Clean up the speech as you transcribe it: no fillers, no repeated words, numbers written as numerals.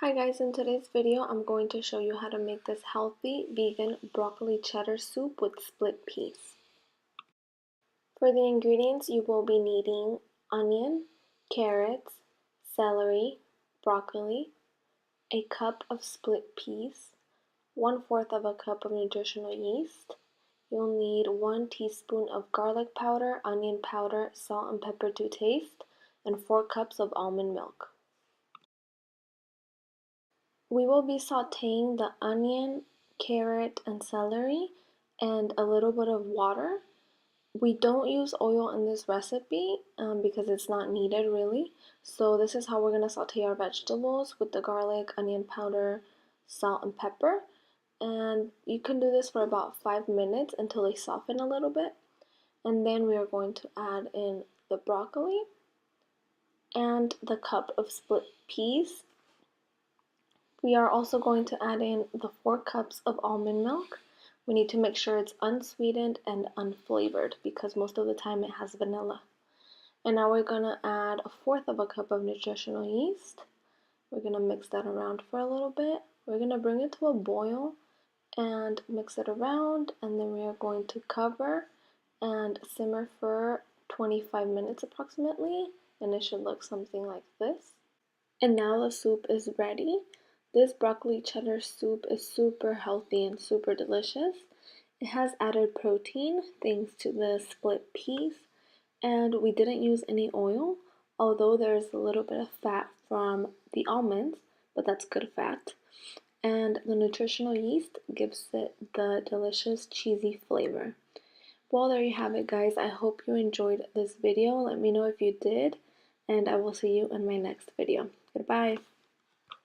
Hi guys, in today's video I'm going to show you how to make this healthy vegan broccoli cheddar soup with split peas. For the ingredients you will be needing onion, carrots, celery, broccoli, a cup of split peas, 1/4 of a cup of nutritional yeast. You'll need 1 teaspoon of garlic powder, onion powder, salt and pepper to taste, and 4 cups of almond milk. We will be sauteing the onion, carrot, and celery and a little bit of water. We don't use oil in this recipe because it's not needed really. So this is how we're going to saute our vegetables with the garlic, onion powder, salt, and pepper. And you can do this for about 5 minutes until they soften a little bit. And then we are going to add in the broccoli and the cup of split peas. We are also going to add in the 4 cups of almond milk. We need to make sure it's unsweetened and unflavored because most of the time it has vanilla. And now we're going to add 1/4 of a cup of nutritional yeast. We're going to mix that around for a little bit. We're going to bring it to a boil and mix it around, and then we are going to cover and simmer for 25 minutes approximately, and it should look something like this. And now the soup is ready. This broccoli cheddar soup is super healthy and super delicious. It has added protein thanks to the split peas, and we didn't use any oil, although there's a little bit of fat from the almonds, but that's good fat. And the nutritional yeast gives it the delicious cheesy flavor. Well, there you have it guys. I hope you enjoyed this video. Let me know if you did, and I will see you in my next video. Goodbye.